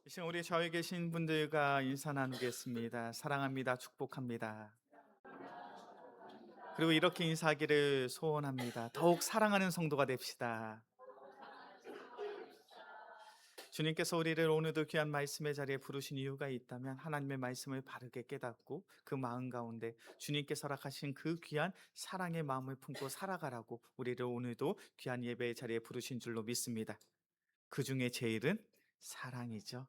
이 시간 우리 저에 계신 분들과 인사 나누겠습니다. 사랑합니다. 축복합니다. 그리고 이렇게 인사하기를 소원합니다. 더욱 사랑하는 성도가 됩시다. 주님께서 우리를 오늘도 귀한 말씀의 자리에 부르신 이유가 있다면 하나님의 말씀을 바르게 깨닫고 그 마음 가운데 주님께서 허락하신 그 귀한 사랑의 마음을 품고 살아가라고 우리를 오늘도 귀한 예배의 자리에 부르신 줄로 믿습니다. 그 중에 제일은 사랑이죠.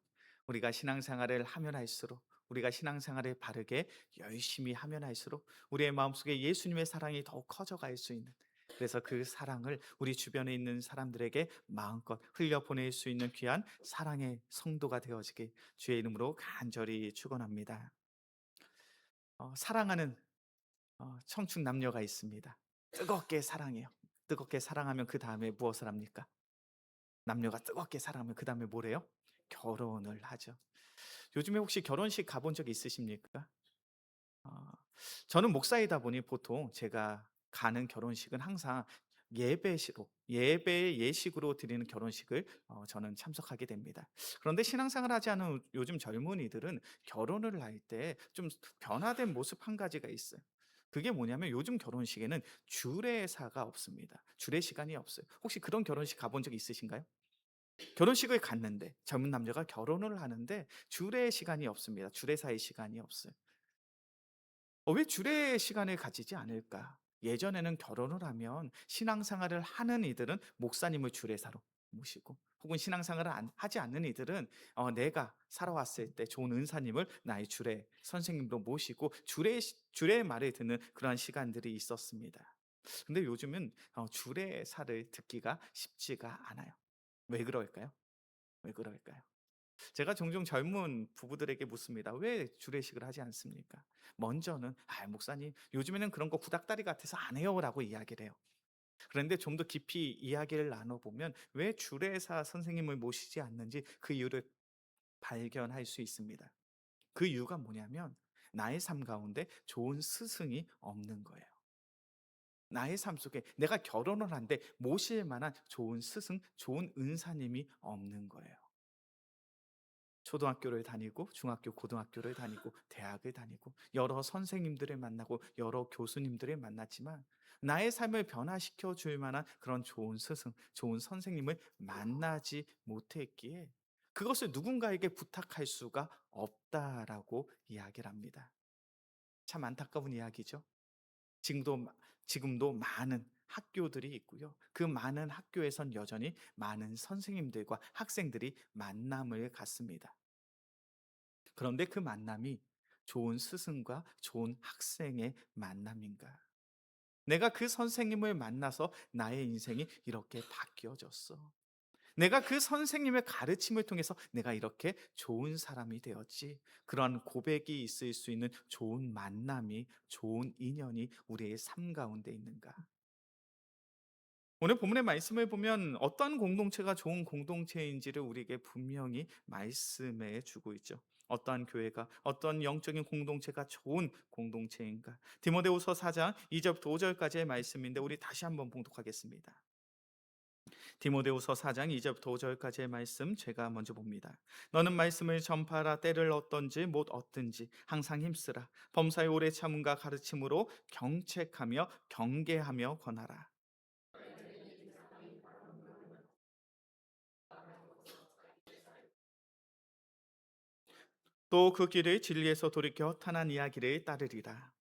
우리가 신앙생활을 하면 할수록 우리가 신앙생활을 바르게 열심히 하면 할수록 우리의 마음속에 예수님의 사랑이 더욱 커져갈 수 있는, 그래서 그 사랑을 우리 주변에 있는 사람들에게 마음껏 흘려보낼 수 있는 귀한 사랑의 성도가 되어지길 주의 이름으로 간절히 축원합니다. 사랑하는 청춘 남녀가 있습니다. 뜨겁게 사랑해요. 뜨겁게 사랑하면 그 다음에 무엇을 합니까? 남녀가 뜨겁게 사랑하면 그다음에 뭐래요? 결혼을 하죠. 요즘에 혹시 결혼식 가본 적 있으십니까? 어, 저는 목사이다 보니 보통 제가 가는 결혼식은 항상 예배 예식으로 드리는 결혼식을 저는 참석하게 됩니다. 그런데 신앙생활 하지 않은 요즘 젊은이들은 결혼을 할 때 좀 변화된 모습 한 가지가 있어요. 그게 뭐냐면 요즘 결혼식에는 주례사가 없습니다. 주례 시간이 없어요. 혹시 그런 결혼식 가본 적 있으신가요? 결혼식을 갔는데 젊은 남녀가 결혼을 하는데 주례 시간이 없습니다. 주례사의 시간이 없어요. 왜 주례 시간을 가지지 않을까? 예전에는 결혼을 하면 신앙생활을 하는 이들은 목사님을 주례사로 모시고, 혹은 신앙생활을 하지 않는 이들은 내가 살아왔을 때 좋은 은사님을 나의 주례 선생님으로 모시고 주례의 말을 듣는 그러한 시간들이 있었습니다. 근데 요즘은 주례사를 듣기가 쉽지가 않아요. 왜 그럴까요? 왜 그럴까요? 제가 종종 젊은 부부들에게 묻습니다. "왜 주례식을 하지 않습니까?" 먼저는 "아 목사님 요즘에는 그런 거 구닥다리 같아서 안 해요."라고 이야기를 해요. 그런데 좀 더 깊이 이야기를 나눠 보면 왜 주례사 선생님을 모시지 않는지 그 이유를 발견할 수 있습니다. 그 이유가 뭐냐면 나의 삶 가운데 좋은 스승이 없는 거예요. 나의 삶 속에 내가 결혼을 한데 모실 만한 좋은 스승, 좋은 은사님이 없는 거예요. 초등학교를 다니고 중학교, 고등학교를 다니고 대학을 다니고 여러 선생님들을 만나고 여러 교수님들을 만났지만 나의 삶을 변화시켜 줄 만한 그런 좋은 스승, 좋은 선생님을 만나지 못했기에 그것을 누군가에게 부탁할 수가 없다라고 이야기를 합니다. 참 안타까운 이야기죠. 지금도 지금도 많은 학교들이 있고요. 그 많은 학교에선 여전히 많은 선생님들과 학생들이 만남을 갖습니다. 그런데 그 만남이 좋은 스승과 좋은 학생의 만남인가? 내가 그 선생님을 만나서 나의 인생이 이렇게 바뀌어졌어. 내가 그 선생님의 가르침을 통해서 내가 이렇게 좋은 사람이 되었지. 그러한 고백이 있을 수 있는 좋은 만남이, 좋은 인연이 우리의 삶 가운데 있는가? 오늘 본문의 말씀을 보면 어떠한 공동체가 좋은 공동체인지를 우리에게 분명히 말씀해 주고 있죠. 어떠한 교회가, 어떤 영적인 공동체가 좋은 공동체인가? 디모데후서 4장 2절부터 5절까지의 말씀인데 우리 다시 한번 봉독하겠습니다. 디모데후서 4장 2절부터 5절까지의 말씀 제가 먼저 봅니다. 너는 말씀을 전파하라. 때를 얻든지 못 얻든지 항상 힘쓰라. 범사의 오래 참음과 가르침으로 경책하며 경계하며 권하라. 또 그 길을 진리에서 돌이켜 탄한 이야기를 따르리라.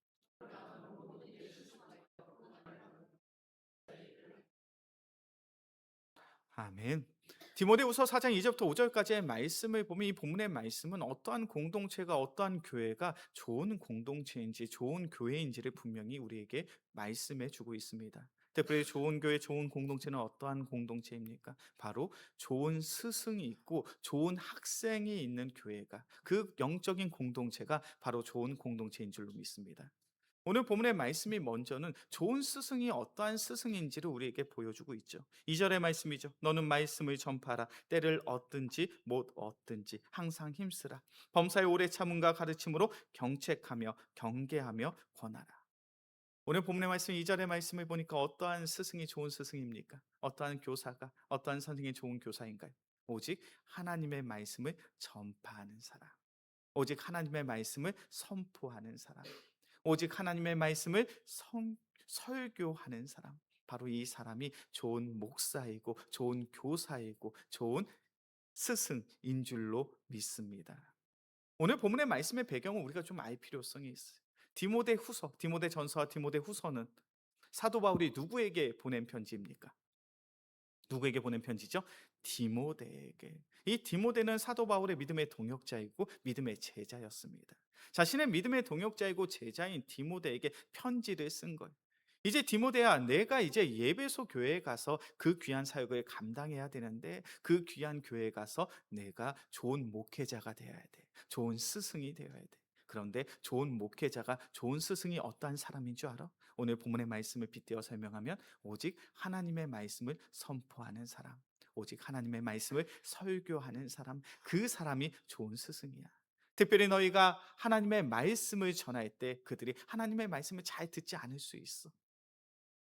아멘. 디모데후서 4장 2절부터 5절까지의 말씀을 보면 이 본문의 말씀은 어떠한 공동체가 어떠한 교회가 좋은 공동체인지 좋은 교회인지를 분명히 우리에게 말씀해 주고 있습니다. 특별히 좋은 교회, 좋은 공동체는 어떠한 공동체입니까? 바로 좋은 스승이 있고 좋은 학생이 있는 교회가, 그 영적인 공동체가 바로 좋은 공동체인 줄로 믿습니다. 오늘 본문의 말씀이 먼저는 좋은 스승이 어떠한 스승인지를 우리에게 보여주고 있죠. 2절의 말씀이죠. 너는 말씀을 전파하라. 때를 얻든지 못 얻든지 항상 힘쓰라. 범사의 오래 참음과 가르침으로 경책하며 경계하며 권하라. 오늘 본문의 말씀 2절의 말씀을 보니까 어떠한 스승이 좋은 스승입니까? 어떠한 교사가 어떠한 선생이 좋은 교사인가요? 오직 하나님의 말씀을 전파하는 사람. 오직 하나님의 말씀을 선포하는 사람. 오직 하나님의 말씀을 설교하는 사람. 바로 이 사람이 좋은 목사이고 좋은 교사이고 좋은 스승인 줄로 믿습니다. 오늘 본문의 말씀의 배경은 우리가 좀 알 필요성이 있어요. 디모데후서, 디모데전서와 디모데후서는 사도 바울이 누구에게 보낸 편지입니까? 누구에게 보낸 편지죠? 디모데에게. 이 디모데는 사도 바울의 믿음의 동역자이고 믿음의 제자였습니다. 자신의 믿음의 동역자이고 제자인 디모데에게 편지를 쓴 거예요. 이제 디모데야, 내가 이제 예배소 교회에 가서 그 귀한 사역을 감당해야 되는데 그 귀한 교회에 가서 내가 좋은 목회자가 되어야 돼. 좋은 스승이 되어야 돼. 그런데 좋은 목회자가, 좋은 스승이 어떠한 사람인 줄 알아? 오늘 본문의 말씀을 빗대어 설명하면 오직 하나님의 말씀을 선포하는 사람, 오직 하나님의 말씀을 설교하는 사람, 그 사람이 좋은 스승이야. 특별히 너희가 하나님의 말씀을 전할 때 그들이 하나님의 말씀을 잘 듣지 않을 수 있어.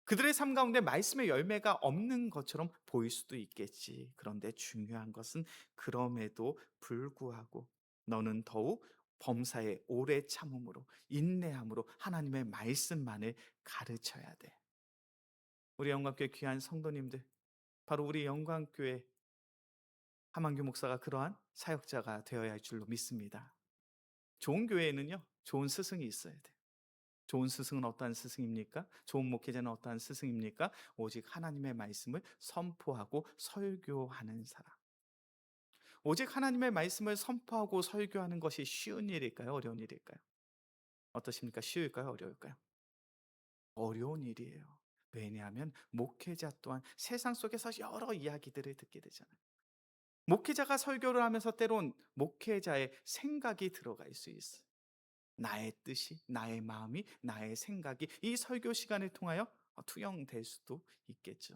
그들의 삶 가운데 말씀의 열매가 없는 것처럼 보일 수도 있겠지. 그런데 중요한 것은 그럼에도 불구하고 너는 더욱 범사에 오래 참음으로, 인내함으로 하나님의 말씀만을 가르쳐야 돼. 우리 영광교회 귀한 성도님들, 바로 우리 영광교회 하만규 목사가 그러한 사역자가 되어야 할 줄로 믿습니다. 좋은 교회에는요, 좋은 스승이 있어야 돼. 좋은 스승은 어떠한 스승입니까? 좋은 목회자는 어떠한 스승입니까? 오직 하나님의 말씀을 선포하고 설교하는 사람. 오직 하나님의 말씀을 선포하고 설교하는 것이 쉬운 일일까요? 어려운 일일까요? 어떠십니까? 쉬울까요? 어려울까요? 어려운 일이에요. 왜냐하면 목회자 또한 세상 속에서 여러 이야기들을 듣게 되잖아요. 목회자가 설교를 하면서 때론 목회자의 생각이 들어갈 수 있어요. 나의 뜻이, 나의 마음이, 나의 생각이 이 설교 시간을 통하여 투영될 수도 있겠죠.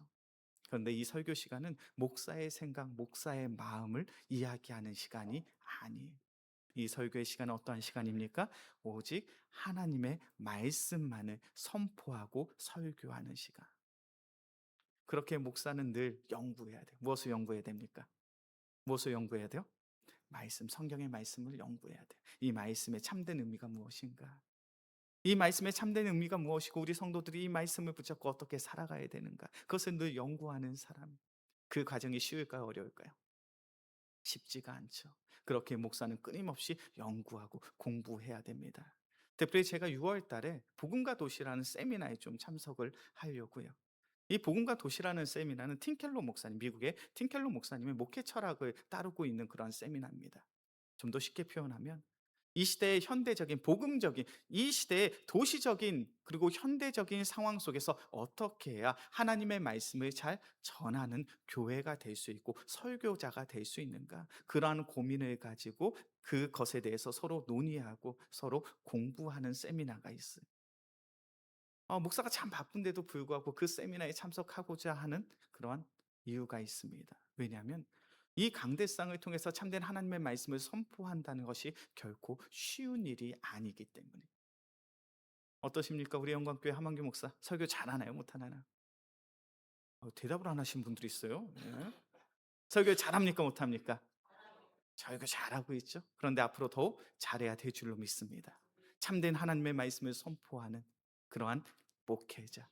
그런데 이 설교 시간은 목사의 생각, 목사의 마음을 이야기하는 시간이 아니에요. 이 설교의 시간은 어떠한 시간입니까? 오직 하나님의 말씀만을 선포하고 설교하는 시간. 그렇게 목사는 늘 연구해야 돼요. 무엇을 연구해야 됩니까? 무엇을 연구해야 돼요? 말씀, 성경의 말씀을 연구해야 돼요. 이 말씀의 참된 의미가 무엇인가? 이 말씀의 참된 의미가 무엇이고 우리 성도들이 이 말씀을 붙잡고 어떻게 살아가야 되는가? 그것을 늘 연구하는 사람. 그 과정이 쉬울까요? 어려울까요? 쉽지가 않죠. 그렇게 목사는 끊임없이 연구하고 공부해야 됩니다. 특별히 제가 6월 달에 복음과 도시라는 세미나에 좀 참석을 하려고요. 이 복음과 도시라는 세미나는 팀켈러 목사님, 미국의 팀켈러 목사님의 목회 철학을 따르고 있는 그런 세미나입니다. 좀 더 쉽게 표현하면 이 시대의 현대적인 복음적인 이 시대의 도시적인 그리고 현대적인 상황 속에서 어떻게 해야 하나님의 말씀을 잘 전하는 교회가 될 수 있고 설교자가 될 수 있는가? 그러한 고민을 가지고 그것에 대해서 서로 논의하고 서로 공부하는 세미나가 있어요. 목사가 참 바쁜데도 불구하고 그 세미나에 참석하고자 하는 그러한 이유가 있습니다. 왜냐하면 이 강대상을 통해서 참된 하나님의 말씀을 선포한다는 것이 결코 쉬운 일이 아니기 때문에. 어떠십니까? 우리 영광교회 하만규 목사 설교 잘하나요? 못하나요? 대답을 안 하신 분들이 있어요. 네. 설교 잘합니까? 못합니까? 설교 잘하고 있죠. 그런데 앞으로 더욱 잘해야 될 줄로 믿습니다. 참된 하나님의 말씀을 선포하는 그러한 목회자.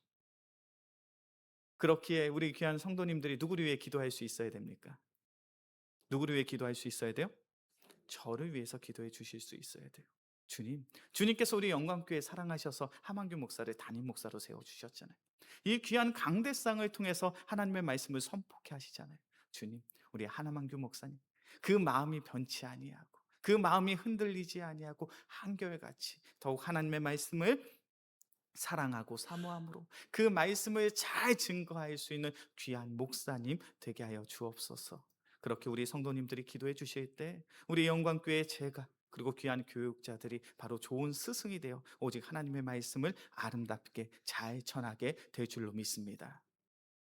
그렇기에 우리 귀한 성도님들이 누구를 위해 기도할 수 있어야 됩니까? 누구를 위해 기도할 수 있어야 돼요? 저를 위해서 기도해 주실 수 있어야 돼요. 주님, 주님께서 우리 영광교회 사랑하셔서 하만규 목사를 담임 목사로 세워 주셨잖아요. 이 귀한 강대상을 통해서 하나님의 말씀을 선포케 하시잖아요. 주님, 우리 하나만규 목사님, 그 마음이 변치 아니하고 그 마음이 흔들리지 아니하고 한결같이 더욱 하나님의 말씀을 사랑하고 사모함으로 그 말씀을 잘 증거할 수 있는 귀한 목사님 되게 하여 주옵소서. 그렇게 우리 성도님들이 기도해 주실 때 우리 영광교회 제가 그리고 귀한 교육자들이 바로 좋은 스승이 되어 오직 하나님의 말씀을 아름답게 잘 전하게 될 줄로 믿습니다.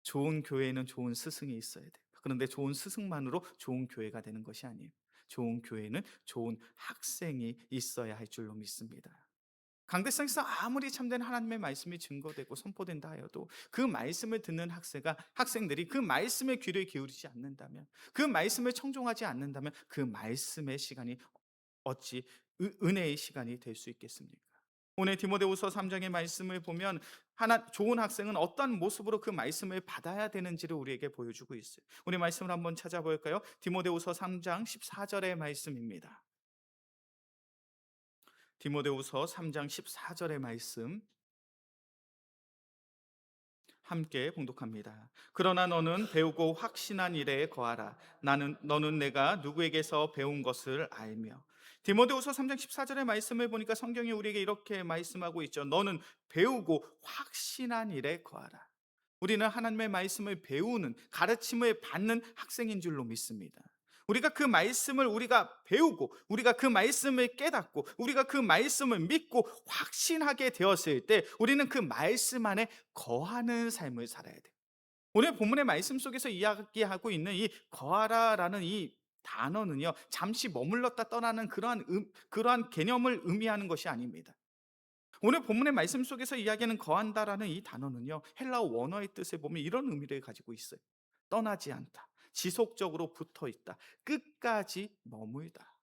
좋은 교회에는 좋은 스승이 있어야 돼요. 그런데 좋은 스승만으로 좋은 교회가 되는 것이 아니에요. 좋은 교회는 좋은 학생이 있어야 할 줄로 믿습니다. 강대상에서 아무리 참된 하나님의 말씀이 증거되고 선포된다 하여도 그 말씀을 듣는 학생들이 그 말씀에 귀를 기울이지 않는다면, 그 말씀을 청종하지 않는다면 그 말씀의 시간이 어찌 은혜의 시간이 될 수 있겠습니까? 오늘 디모데후서 3장의 말씀을 보면 하나 좋은 학생은 어떤 모습으로 그 말씀을 받아야 되는지를 우리에게 보여주고 있어요. 우리 말씀을 한번 찾아볼까요? 디모데후서 3장 14절의 말씀입니다. 디모데후서 3장 14절의 말씀 함께 봉독합니다. 그러나 너는 배우고 확신한 일에 거하라. 너는 내가 누구에게서 배운 것을 알며. 디모데후서 3장 14절의 말씀을 보니까 성경이 우리에게 이렇게 말씀하고 있죠. 너는 배우고 확신한 일에 거하라. 우리는 하나님의 말씀을 배우는, 가르침을 받는 학생인 줄로 믿습니다. 우리가 그 말씀을 우리가 배우고, 우리가 그 말씀을 깨닫고, 우리가 그 말씀을 믿고 확신하게 되었을 때 우리는 그 말씀 안에 거하는 삶을 살아야 돼요. 오늘 본문의 말씀 속에서 이야기하고 있는 이 거하라라는 이 단어는요, 잠시 머물렀다 떠나는 그러한 개념을 의미하는 것이 아닙니다. 오늘 본문의 말씀 속에서 이야기하는 거한다라는 이 단어는요, 헬라어 원어의 뜻을 보면 이런 의미를 가지고 있어요. 떠나지 않다, 지속적으로 붙어 있다, 끝까지 머물다.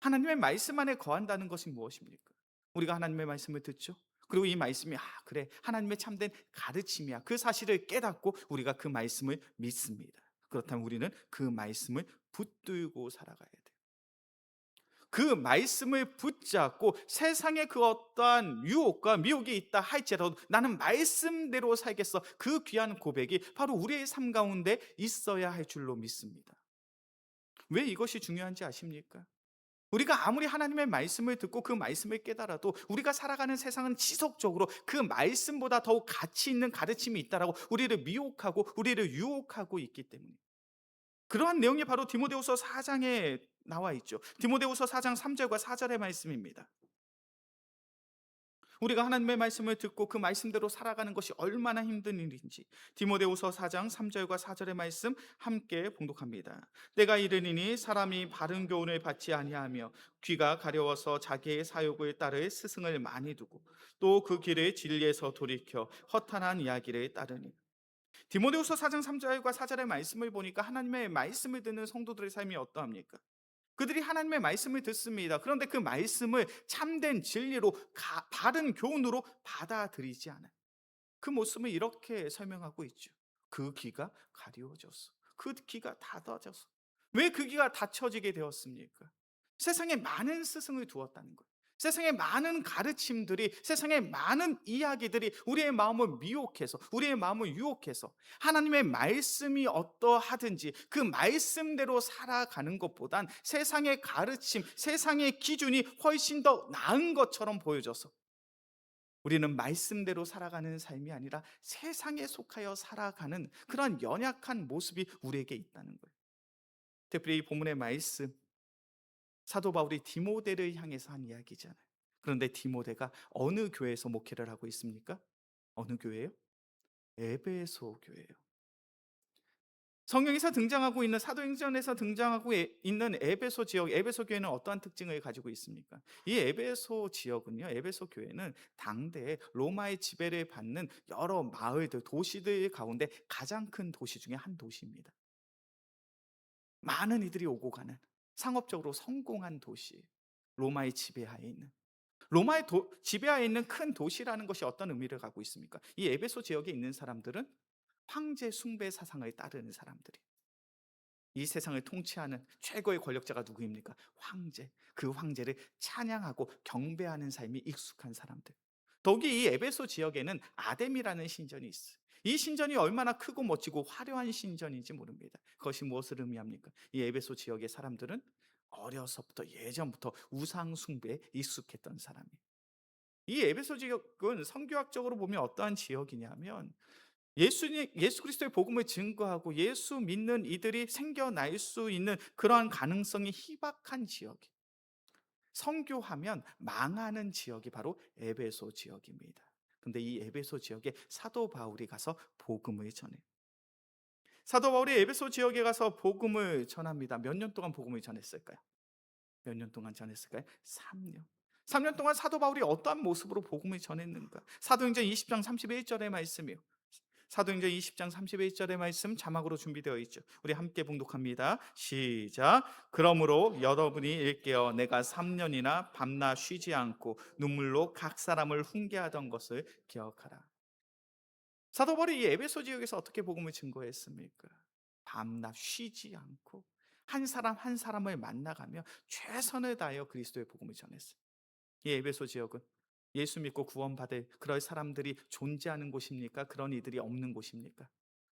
하나님의 말씀 안에 거한다는 것이 무엇입니까? 우리가 하나님의 말씀을 듣죠. 그리고 이 말씀이 그래, 하나님의 참된 가르침이야, 그 사실을 깨닫고 우리가 그 말씀을 믿습니다. 그렇다면 우리는 그 말씀을 붙들고 살아가야 돼요. 그 말씀을 붙잡고 세상에 그 어떠한 유혹과 미혹이 있다 할지라도 나는 말씀대로 살겠어, 그 귀한 고백이 바로 우리의 삶 가운데 있어야 할 줄로 믿습니다. 왜 이것이 중요한지 아십니까? 우리가 아무리 하나님의 말씀을 듣고 그 말씀을 깨달아도 우리가 살아가는 세상은 지속적으로 그 말씀보다 더욱 가치 있는 가르침이 있다라고 우리를 미혹하고 우리를 유혹하고 있기 때문에, 그러한 내용이 바로 디모데후서 4장에 나와 있죠. 디모데후서 4장 3절과 4절의 말씀입니다. 우리가 하나님의 말씀을 듣고 그 말씀대로 살아가는 것이 얼마나 힘든 일인지 디모데후서 4장 3절과 4절의 말씀 함께 봉독합니다. 때가 이르니니 사람이 바른 교훈을 받지 아니하며 귀가 가려워서 자기의 사욕을 따를 스승을 많이 두고 또 그 길을 진리에서 돌이켜 허탄한 이야기를 따르니. 디모데후서 4장 3절과 4절의 말씀을 보니까 하나님의 말씀을 듣는 성도들의 삶이 어떠합니까? 그들이 하나님의 말씀을 듣습니다. 그런데 그 말씀을 참된 진리로 바른 교훈으로 받아들이지 않아요. 그 모습을 이렇게 설명하고 있죠. 그 귀가 가리워졌어. 그 귀가 닫아져서. 왜 그 귀가 닫혀지게 되었습니까? 세상에 많은 스승을 두었다는 거예요. 세상에 많은 가르침들이, 세상에 많은 이야기들이 우리의 마음을 미혹해서, 우리의 마음을 유혹해서 하나님의 말씀이 어떠하든지 그 말씀대로 살아가는 것보단 세상의 가르침, 세상의 기준이 훨씬 더 나은 것처럼 보여져서 우리는 말씀대로 살아가는 삶이 아니라 세상에 속하여 살아가는 그런 연약한 모습이 우리에게 있다는 거예요. 특별히 이 본문의 말씀, 사도 바울이 디모데를 향해서 한 이야기잖아요. 그런데 디모데가 어느 교회에서 목회를 하고 있습니까? 어느 교회예요? 에베소 교회예요. 성경에서 등장하고 있는, 사도행전에서 등장하고 있는 에베소 지역, 에베소 교회는 어떠한 특징을 가지고 있습니까? 이 에베소 지역은요, 에베소 교회는 당대에 로마의 지배를 받는 여러 마을들, 도시들 가운데 가장 큰 도시 중에 한 도시입니다. 많은 이들이 오고 가는 상업적으로 성공한 도시, 로마의 지배하에 있는, 지배하에 있는 큰 도시라는 것이 어떤 의미를 갖고 있습니까? 이 에베소 지역에 있는 사람들은 황제 숭배 사상을 따르는 사람들이, 이 세상을 통치하는 최고의 권력자가 누구입니까? 황제. 그 황제를 찬양하고 경배하는 삶이 익숙한 사람들. 더욱이 이 에베소 지역에는 아뎀이라는 신전이 있어요. 이 신전이 얼마나 크고 멋지고 화려한 신전인지 모릅니다. 그것이 무엇을 의미합니까? 이 에베소 지역의 사람들은 어려서부터, 예전부터 우상 숭배에 익숙했던 사람이에요. 이 에베소 지역은 성교학적으로 보면 어떠한 지역이냐면, 예수 그리스도의 복음을 증거하고 예수 믿는 이들이 생겨날 수 있는 그러한 가능성이 희박한 지역이, 선교하면 망하는 지역이 바로 에베소 지역입니다. 근데 이 에베소 지역에 사도 바울이 가서 복음을 전해요. 사도 바울이 에베소 지역에 가서 복음을 전합니다. 몇 년 동안 복음을 전했을까요? 몇 년 동안 전했을까요? 3년. 3년 동안 사도 바울이 어떠한 모습으로 복음을 전했는가? 사도행전 20장 31절의 말씀이요. 사도행전 20장 31절의 말씀 자막으로 준비되어 있죠. 우리 함께 봉독합니다. 시작. 그러므로 여러분이 일깨어 내가 3년이나 밤낮 쉬지 않고 눈물로 각 사람을 훈계하던 것을 기억하라. 사도 바울이 이 에베소 지역에서 어떻게 복음을 증거했습니까? 밤낮 쉬지 않고 한 사람 한 사람을 만나가며 최선을 다하여 그리스도의 복음을 전했어요. 이 에베소 지역은 예수 믿고 구원받을 그럴 사람들이 존재하는 곳입니까? 그런 이들이 없는 곳입니까?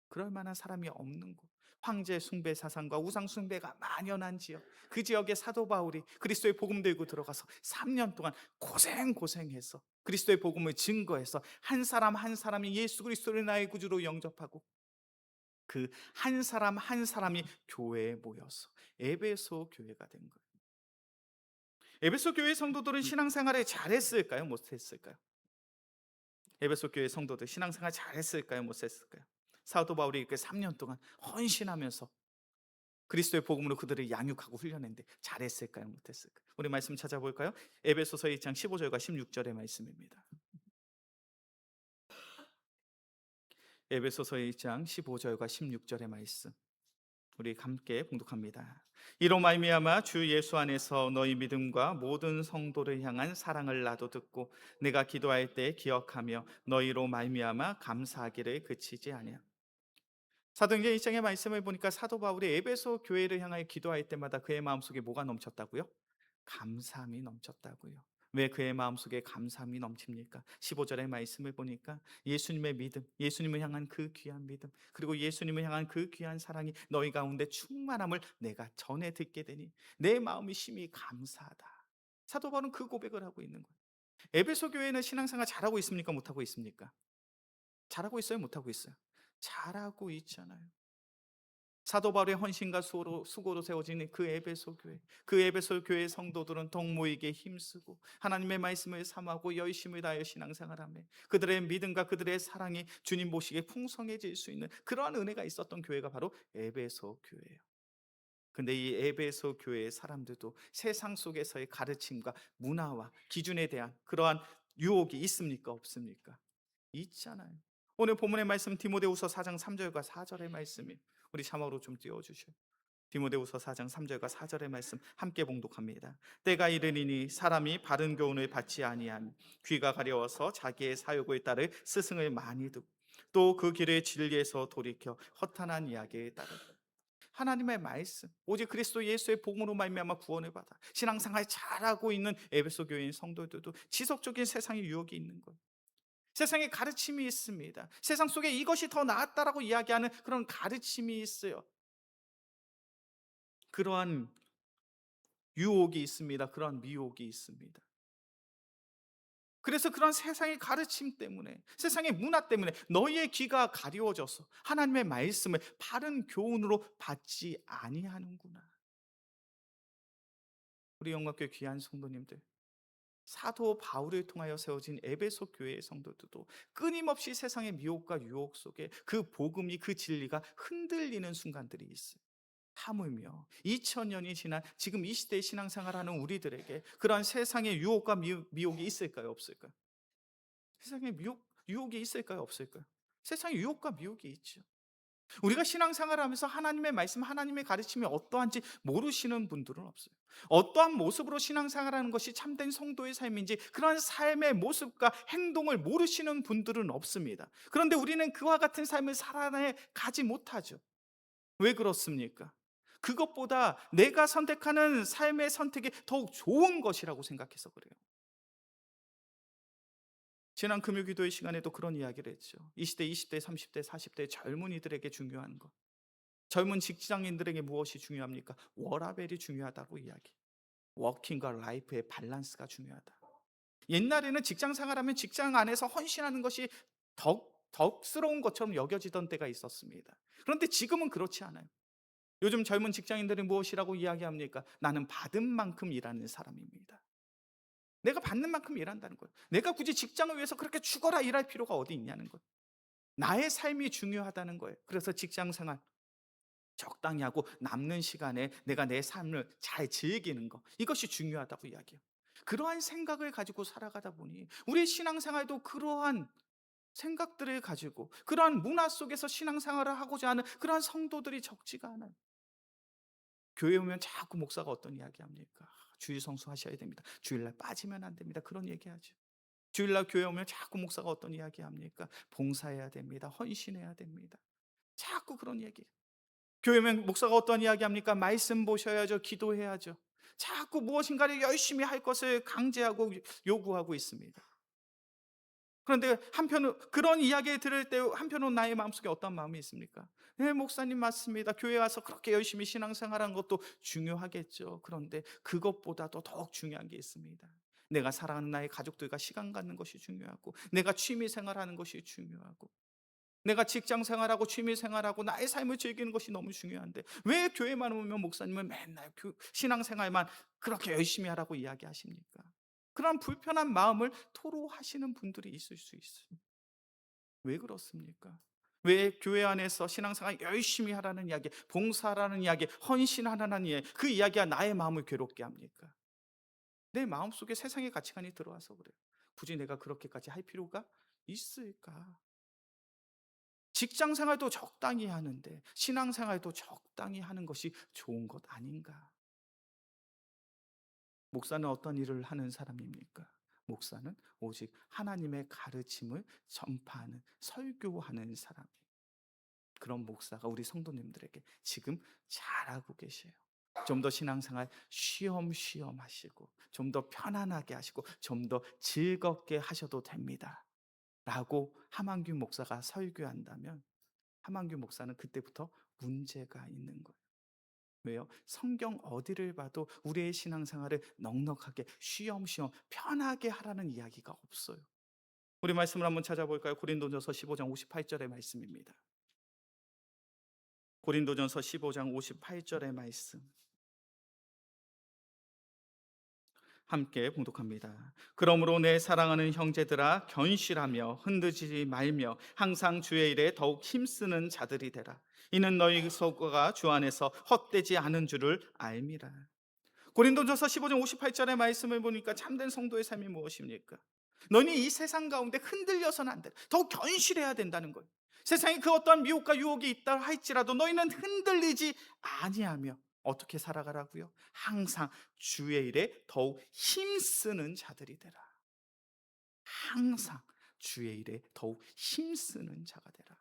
그럴 만한 사람이 없는 곳. 황제 숭배 사상과 우상 숭배가 만연한 지역. 그 지역에 사도 바울이 그리스도의 복음 들고 들어가서 3년 동안 고생해서 그리스도의 복음을 증거해서 한 사람 한 사람이 예수 그리스도를 나의 구주로 영접하고 그 한 사람 한 사람이 교회에 모여서 에베소 교회가 된 거예요. 에베소 교회 성도들은 신앙생활을 잘했을까요? 못했을까요? 에베소 교회 성도들 신앙생활 잘했을까요? 못했을까요? 사도 바울이 그 3년 동안 헌신하면서 그리스도의 복음으로 그들을 양육하고 훈련했는데 잘했을까요? 못했을까요? 우리 말씀 찾아볼까요? 에베소서 2장 15절과 16절의 말씀입니다. 에베소서 1장 15절과 16절의 말씀 우리 함께 봉독합니다. 이로 말미암아 주 예수 안에서 너희 믿음과 모든 성도를 향한 사랑을 나도 듣고 내가 기도할 때 기억하며 너희로 말미암아 감사하기를 그치지 아니하. 사도행전 1장의 말씀을 보니까 사도 바울이 에베소 교회를 향하여 기도할 때마다 그의 마음속에 뭐가 넘쳤다고요? 감사함이 넘쳤다고요. 왜 그의 마음속에 감사함이 넘칩니까? 15절의 말씀을 보니까 예수님의 믿음, 예수님을 향한 그 귀한 믿음, 그리고 예수님을 향한 그 귀한 사랑이 너희 가운데 충만함을 내가 전해 듣게 되니 내 마음이 심히 감사하다. 사도 바울은 그 고백을 하고 있는 거예요. 에베소 교회는 신앙생활 잘하고 있습니까? 못하고 있습니까? 잘하고 있어요? 못하고 있어요? 잘하고 있잖아요. 사도 바울의 헌신과 수고로 세워진 그 에베소 교회, 그 에베소 교회 성도들은 덕 모이게 힘쓰고 하나님의 말씀을 삼하고 열심을 다하여 신앙생활하며 그들의 믿음과 그들의 사랑이 주님 보시기에 풍성해질 수 있는 그러한 은혜가 있었던 교회가 바로 에베소 교회예요. 근데 이 에베소 교회의 사람들도 세상 속에서의 가르침과 문화와 기준에 대한 그러한 유혹이 있습니까? 없습니까? 있잖아요. 오늘 본문의 말씀 디모데후서 4장 3절과 4절의 말씀이 우리 자막으로 좀 띄워주셔요. 디모데후서 4장 3절과 4절의 말씀 함께 봉독합니다. 때가 이르리니 사람이 바른 교훈을 받지 아니하며 귀가 가려워서 자기의 사욕을 따를 스승을 많이 듣고 또 그 길의 진리에서 돌이켜 허탄한 이야기에 따르 하나님의 말씀 오직 그리스도 예수의 복음으로 말미암아 구원을 받아 신앙생활 잘하고 있는 에베소 교인 성도들도 지속적인 세상의 유혹이 있는 거예요. 세상에 가르침이 있습니다. 세상 속에 이것이 더 나았다라고 이야기하는 그런 가르침이 있어요. 그러한 유혹이 있습니다. 그러한 미혹이 있습니다. 그래서 그런 세상의 가르침 때문에 세상의 문화 때문에 너희의 귀가 가리워져서 하나님의 말씀을 바른 교훈으로 받지 아니하는구나. 우리 영광교회 귀한 성도님들 사도 바울을 통하여 세워진 에베소 교회의 성도들도 끊임없이 세상의 미혹과 유혹 속에 그 복음이 그 진리가 흔들리는 순간들이 있어요. 하물며 2000년이 지난 지금 이 시대의 신앙생활하는 우리들에게 그러한 세상의 유혹과 미혹이 있을까요? 없을까요? 세상에 유혹이 있을까요? 없을까요? 세상에 유혹과 미혹이 있죠. 우리가 신앙생활하면서 하나님의 말씀, 하나님의 가르침이 어떠한지 모르시는 분들은 없어요. 어떠한 모습으로 신앙생활하는 것이 참된 성도의 삶인지 그런 삶의 모습과 행동을 모르시는 분들은 없습니다. 그런데 우리는 그와 같은 삶을 살아내 가지 못하죠. 왜 그렇습니까? 그것보다 내가 선택하는 삶의 선택이 더욱 좋은 것이라고 생각해서 그래요. 지난 금요기도의 시간에도 그런 이야기를 했죠. 이 시대, 20대, 30대, 40대 젊은이들에게 중요한 것. 젊은 직장인들에게 무엇이 중요합니까? 워라밸이 중요하다고 이야기. 워킹과 라이프의 밸런스가 중요하다. 옛날에는 직장 생활하면 직장 안에서 헌신하는 것이 덕스러운 것처럼 여겨지던 때가 있었습니다. 그런데 지금은 그렇지 않아요. 요즘 젊은 직장인들이 무엇이라고 이야기합니까? 나는 받은 만큼 일하는 사람입니다. 내가 받는 만큼 일한다는 거예요. 내가 굳이 직장을 위해서 그렇게 죽어라 일할 필요가 어디 있냐는 거예요. 나의 삶이 중요하다는 거예요. 그래서 직장 생활 적당히 하고 남는 시간에 내가 내 삶을 잘 즐기는 것 이것이 중요하다고 이야기해요. 그러한 생각을 가지고 살아가다 보니 우리의 신앙생활도 그러한 생각들을 가지고 그러한 문화 속에서 신앙생활을 하고자 하는 그러한 성도들이 적지가 않아요. 교회 오면 자꾸 목사가 어떤 이야기합니까? 주일 성수하셔야 됩니다. 주일날 빠지면 안 됩니다. 그런 얘기하죠. 주일날 교회 오면 자꾸 목사가 어떤 이야기합니까? 봉사해야 됩니다. 헌신해야 됩니다. 자꾸 그런 얘기. 교회 오면 목사가 어떤 이야기합니까? 말씀 보셔야죠. 기도해야죠. 자꾸 무엇인가를 열심히 할 것을 강제하고 요구하고 있습니다. 그런데 한편으로 그런 이야기 들을 때 한편으로 나의 마음속에 어떤 마음이 있습니까? 네, 목사님 맞습니다. 교회 와서 그렇게 열심히 신앙생활하는 것도 중요하겠죠. 그런데 그것보다도 더욱 중요한 게 있습니다. 내가 사랑하는 나의 가족들과 시간 갖는 것이 중요하고, 내가 취미 생활하는 것이 중요하고, 내가 직장 생활하고 취미 생활하고 나의 삶을 즐기는 것이 너무 중요한데 왜 교회만 오면 목사님은 맨날 신앙 생활만 그렇게 열심히 하라고 이야기하십니까? 그런 불편한 마음을 토로하시는 분들이 있을 수 있어요. 왜 그렇습니까? 왜 교회 안에서 신앙생활 열심히 하라는 이야기, 봉사하라는 이야기, 헌신하라는 이야기, 그 이야기가 나의 마음을 괴롭게 합니까? 내 마음속에 세상의 가치관이 들어와서 그래요. 굳이 내가 그렇게까지 할 필요가 있을까? 직장 생활도 적당히 하는데 신앙 생활도 적당히 하는 것이 좋은 것 아닌가? 목사는 어떤 일을 하는 사람입니까? 목사는 오직 하나님의 가르침을 전파하는 설교하는 사람이에요. 그런 목사가 우리 성도님들에게 지금 잘하고 계세요. 좀 더 신앙생활 쉬엄쉬엄 하시고 좀 더 편안하게 하시고 좀 더 즐겁게 하셔도 됩니다. 라고 하만규 목사가 설교한다면 하만규 목사는 그때부터 문제가 있는 거예요. 왜요? 성경 어디를 봐도 우리의 신앙생활을 넉넉하게 쉬엄쉬엄 편하게 하라는 이야기가 없어요. 우리 말씀을 한번 찾아볼까요? 고린도전서 15장 58절의 말씀입니다. 고린도전서 15장 58절의 말씀. 함께 봉독합니다. 그러므로 내 사랑하는 형제들아 견실하며 흔들리지 말며 항상 주의 일에 더욱 힘쓰는 자들이 되라. 이는 너희 속가 주 안에서 헛되지 않은 줄을 알미라. 고린도전서 15장 58절의 말씀을 보니까 참된 성도의 삶이 무엇입니까? 너는 이 세상 가운데 흔들려서는 안 돼. 더욱 견실해야 된다는 거예요. 세상에 그 어떠한 미혹과 유혹이 있다 할지라도 너희는 흔들리지 아니하며 어떻게 살아가라고요? 항상 주의 일에 더욱 힘쓰는 자들이 되라. 항상 주의 일에 더욱 힘쓰는 자가 되라.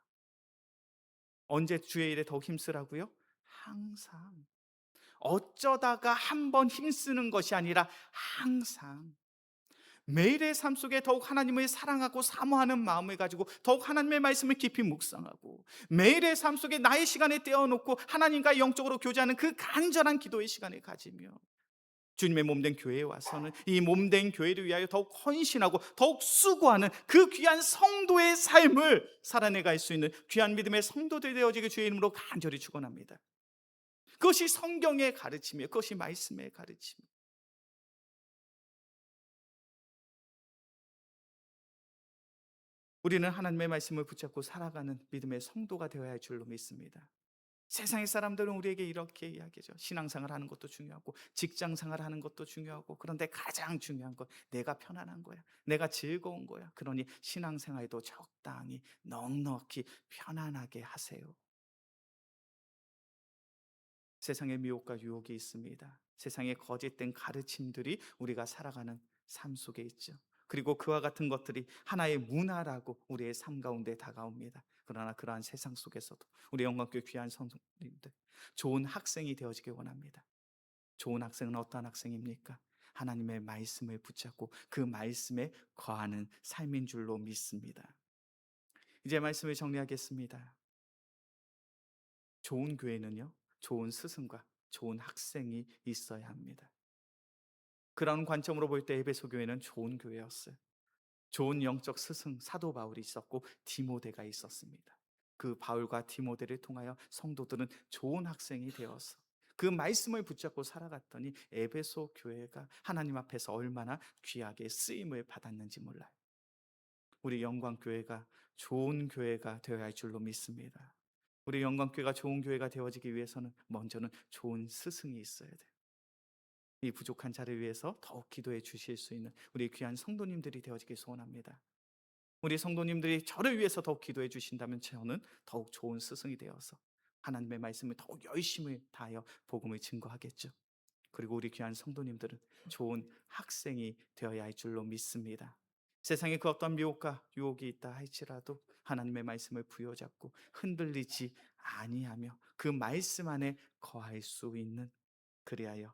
언제 주의 일에 더욱 힘쓰라고요? 항상. 어쩌다가 한번 힘쓰는 것이 아니라 항상 매일의 삶 속에 더욱 하나님을 사랑하고 사모하는 마음을 가지고 더욱 하나님의 말씀을 깊이 묵상하고 매일의 삶 속에 나의 시간을 떼어놓고 하나님과 영적으로 교제하는 그 간절한 기도의 시간을 가지며 주님의 몸된 교회에 와서는 이 몸된 교회를 위하여 더욱 헌신하고 더욱 수고하는 그 귀한 성도의 삶을 살아내갈 수 있는 귀한 믿음의 성도들이 되어지길 주의 이름으로 간절히 축원합니다. 그것이 성경의 가르침이에요. 그것이 말씀의 가르침이에요. 우리는 하나님의 말씀을 붙잡고 살아가는 믿음의 성도가 되어야 할 줄로 믿습니다. 세상의 사람들은 우리에게 이렇게 이야기죠. 신앙생활 하는 것도 중요하고 직장생활 하는 것도 중요하고 그런데 가장 중요한 건 내가 편안한 거야. 내가 즐거운 거야. 그러니 신앙생활도 적당히 넉넉히 편안하게 하세요. 세상에 미혹과 유혹이 있습니다. 세상에 거짓된 가르침들이 우리가 살아가는 삶 속에 있죠. 그리고 그와 같은 것들이 하나의 문화라고 우리의 삶 가운데 다가옵니다. 그러나 그러한 세상 속에서도 우리 영광교회 귀한 성도님들 좋은 학생이 되어지길 원합니다. 좋은 학생은 어떠한 학생입니까? 하나님의 말씀을 붙잡고 그 말씀에 거하는 삶인 줄로 믿습니다. 이제 말씀을 정리하겠습니다. 좋은 교회는요, 좋은 스승과 좋은 학생이 있어야 합니다. 그런 관점으로 볼 때 에베소 교회는 좋은 교회였어요. 좋은 영적 스승 사도 바울이 있었고 디모데가 있었습니다. 그 바울과 디모데를 통하여 성도들은 좋은 학생이 되어서 그 말씀을 붙잡고 살아갔더니 에베소 교회가 하나님 앞에서 얼마나 귀하게 쓰임을 받았는지 몰라요. 우리 영광교회가 좋은 교회가 되어야 할 줄로 믿습니다. 우리 영광교회가 좋은 교회가 되어지기 위해서는 먼저는 좋은 스승이 있어야 돼요. 이 부족한 자를 위해서 더욱 기도해 주실 수 있는 우리 귀한 성도님들이 되어지길 소원합니다. 우리 성도님들이 저를 위해서 더욱 기도해 주신다면 저는 더욱 좋은 스승이 되어서 하나님의 말씀을 더욱 열심히 다하여 복음을 증거하겠죠. 그리고 우리 귀한 성도님들은 좋은 학생이 되어야 할 줄로 믿습니다. 세상에 그 어떤 미혹과 유혹이 있다 할지라도 하나님의 말씀을 부여잡고 흔들리지 아니하며 그 말씀 안에 거할 수 있는, 그리하여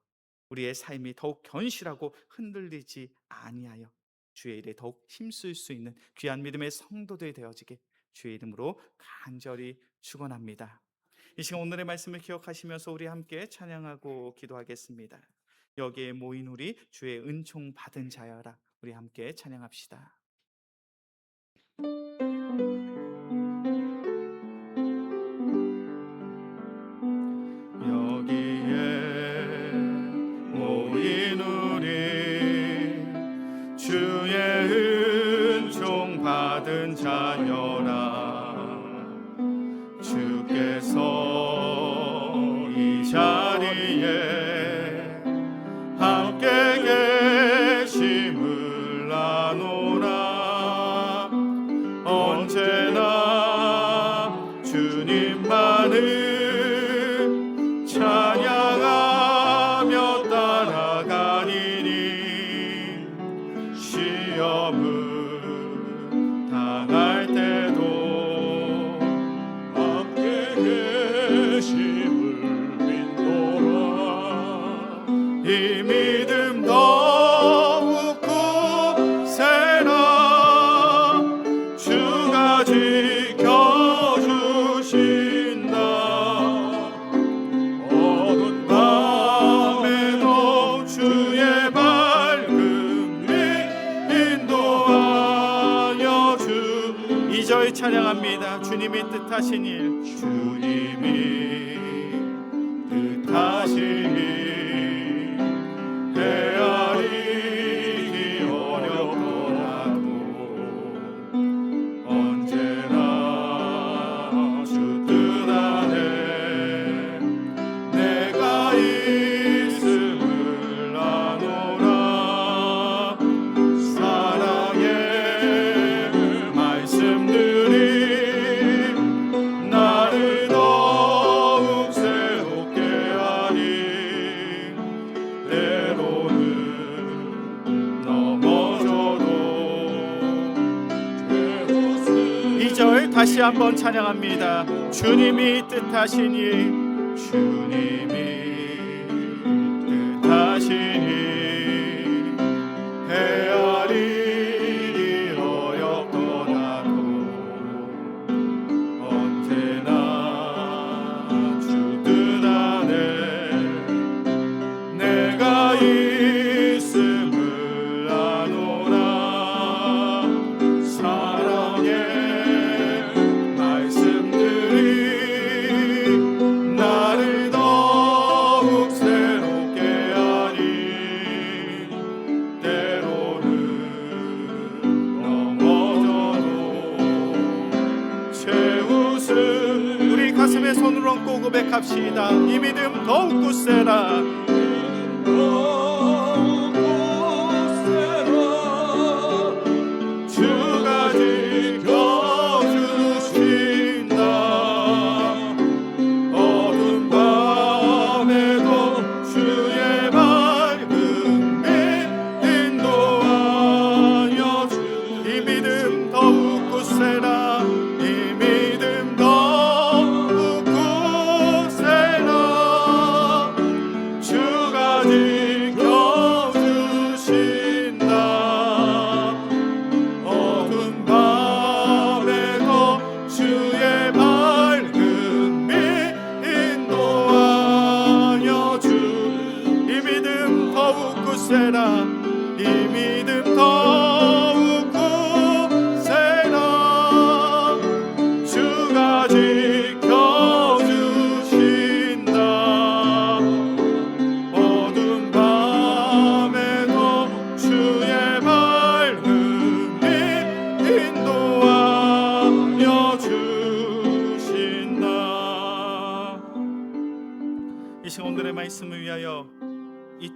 우리의 삶이 더욱 견실하고 흔들리지 아니하여 주의 일에 더욱 힘쓸 수 있는 귀한 믿음의 성도들이 되어지게 주의 이름으로 간절히 축원합니다. 이 시간 오늘의 말씀을 기억하시면서 우리 함께 찬양하고 기도하겠습니다. 여기에 모인 우리 주의 은총 받은 자여라. 우리 함께 찬양합시다. 여기에 모인 우리 주의 은총 받은 자여라. 주께서 이 자리에 함께 계심을 아노라. 언제나 주님만을 찬양하며 따라가리니 시험을 당할 때도 함께 계심을 믿노라. 이 믿음 더욱 굳세라. 주가 지켜주신다. 어두운 밤에도 주의 밝음이 인도하여 주 2절 찬양합니다. 주님이 뜻하신 일, 주님이 뜻하신 일 헤아리기 어렵더라도 언제나 주 뜻 안에 내가 있음을 아노라. 사랑의 말씀들이 나를 더욱 새롭게 하니 때로는 넘어져도 2절 다시 한번 찬양합니다. 주님이 뜻하신 일, 주님이 뜻하신 일 헤아리기 어렵더라도 언제나 주 뜻 안에 내가 있음을 아노라. 사랑의 말씀들이 나를 더욱 새롭게 하니 때로는 넘어져도 채우스. 우리 가슴에 손을 얹고 고백합시다. 이 믿음 더욱 굳세라. 주가 지켜주신다. 어두운 밤에도 주의 밝음이 인도하여 주. 이 믿음 더욱 굳세라. 이 믿음 더욱 굳세라. 주가 지켜주신다. 어두운 밤에도 주의 밝음이 인도하여 주. 이 믿음 더욱 굳세라. 이 믿음 더욱 굳세라. 주가 지켜주신다. 어두운 밤에도 주의 밝음이 인도하여 주신다. 이 시간 오늘의 말씀을 위하여 이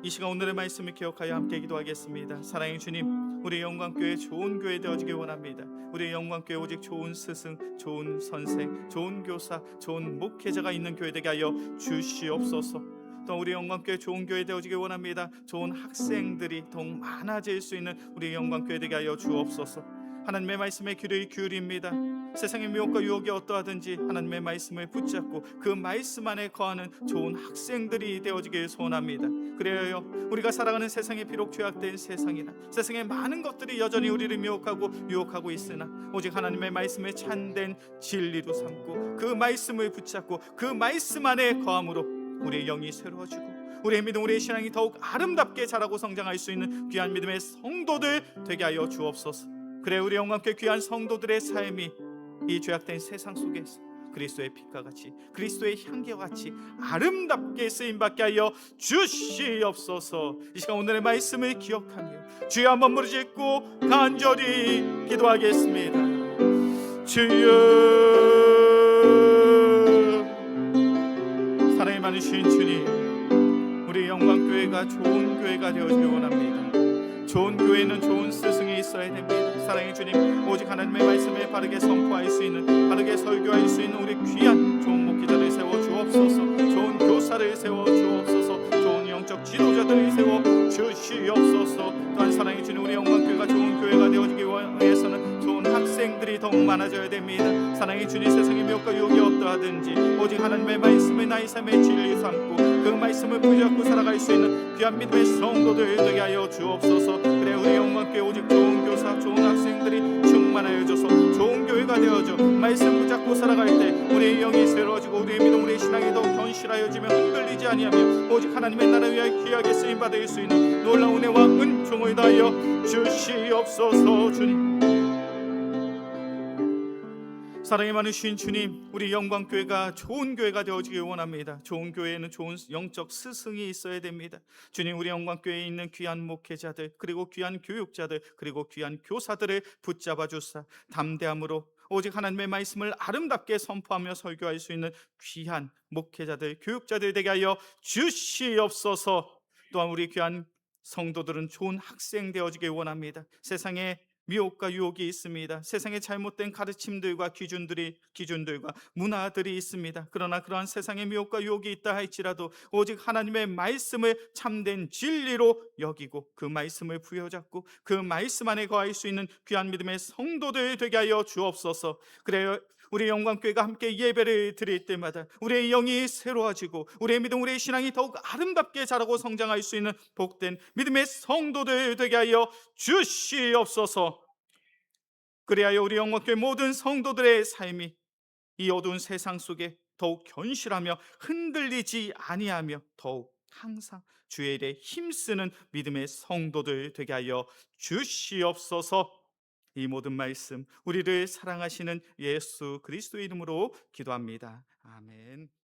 이 시간 오늘의 말씀을 기억하여 함께 기도하겠습니다. 사랑의 주님, 우리 영광교회 좋은 교회 되어지길 원합니다. 우리 영광교회 오직 좋은 스승, 좋은 선생, 좋은 교사, 좋은 목회자가 있는 교회 되게 하여 주시옵소서. 또 우리 영광교회 좋은 교회 되어지길 원합니다. 좋은 학생들이 더욱 많아질 수 있는 우리 영광교회 되게 하여 주옵소서. 하나님의 말씀에 귀를 기울입니다. 세상의 미혹과 유혹이 어떠하든지 하나님의 말씀을 붙잡고 그 말씀 안에 거하는 좋은 학생들이 되어지길 소원합니다. 그래요, 우리가 살아가는 세상이 비록 죄악된 세상이나 세상의 많은 것들이 여전히 우리를 미혹하고 유혹하고 있으나 오직 하나님의 말씀을 참된 진리로 삼고 그 말씀을 붙잡고 그 말씀 안에 거함으로 우리의 영이 새로워지고 우리의 믿음, 우리의 신앙이 더욱 아름답게 자라고 성장할 수 있는 귀한 믿음의 성도들 되게 하여 주옵소서. 그래, 우리 영광께 귀한 성도들의 삶이 이 죄악된 세상 속에서 그리스도의 빛과 같이, 그리스도의 향기와 같이 아름답게 쓰임받게 하여 주시옵소서. 이 시간 오늘의 말씀을 기억하며 주여 한번 무릎짓고 간절히 기도하겠습니다. 주여, 사랑이 많으신 주님, 우리 영광교회가 좋은 교회가 되어지길 원합니다. 좋은 교회는 좋은 스승이 있어야 됩니다. 사랑의 주님, 오직 하나님의 말씀에 바르게 선포할 수 있는, 바르게 설교할 수 있는 우리 귀한 좋은 목회자를 세워 주옵소서. 좋은 교사를 세워 주옵소서. 좋은 영적 지도자들을 세워 주시옵소서. 또한 사랑의 주님, 우리 영광교회가 좋은 교회가 되어지기 위해서는 좋은 학생들이 더욱 많아져야 됩니다. 사랑의 주님, 세상의 미혹과 유혹이 어떠하든지 오직 하나님의 말씀을 나의 삶의 진리 삼고 그 말씀을 붙잡고 살아갈 수 있는 귀한 믿음의 성도들 되게 하여 주옵소서. 그래, 우리 영광교회 오직 좋은 교사, 좋은 학생들이 충만하여져서 좋은 교회가 되어져 말씀 붙잡고 살아갈 때 우리의 영이 새로워지고 우리의 믿음, 우리의 신앙이 더욱 견실하여지며 흔들리지 아니하며 오직 하나님의 나라를 위하여 귀하게 쓰임받을 수 있는 놀라운 은혜와 은총을 다하여 주시옵소서. 주님, 사랑이 많으신 주님, 우리 영광교회가 좋은 교회가 되어지길 원합니다. 좋은 교회에는 좋은 영적 스승이 있어야 됩니다. 주님, 우리 영광교회에 있는 귀한 목회자들, 그리고 귀한 교육자들, 그리고 귀한 교사들을 붙잡아 주사 담대함으로 오직 하나님의 말씀을 아름답게 선포하며 설교할 수 있는 귀한 목회자들, 교육자들 되게 하여 주시옵소서. 또한 우리 귀한 성도들은 좋은 학생 되어지길 원합니다. 세상에 미혹과 유혹이 있습니다. 세상에 잘못된 가르침들과 기준들과 문화들이 있습니다. 그러나 그러한 세상의 미혹과 유혹이 있다 할지라도 오직 하나님의 말씀을 참된 진리로 여기고 그 말씀을 부여잡고 그 말씀 안에 거할 수 있는 귀한 믿음의 성도들 되게 하여 주옵소서. 그래요, 우리 영광교회가 함께 예배를 드릴 때마다 우리의 영이 새로워지고 우리의 믿음, 우리의 신앙이 더욱 아름답게 자라고 성장할 수 있는 복된 믿음의 성도들 되게 하여 주시옵소서. 그리하여 우리 영광교회 모든 성도들의 삶이 이 어두운 세상 속에 더욱 견실하며 흔들리지 아니하며 더욱 항상 주의 일에 힘쓰는 믿음의 성도들 되게 하여 주시옵소서. 이 모든 말씀 우리를 사랑하시는 예수 그리스도의 이름으로 기도합니다. 아멘.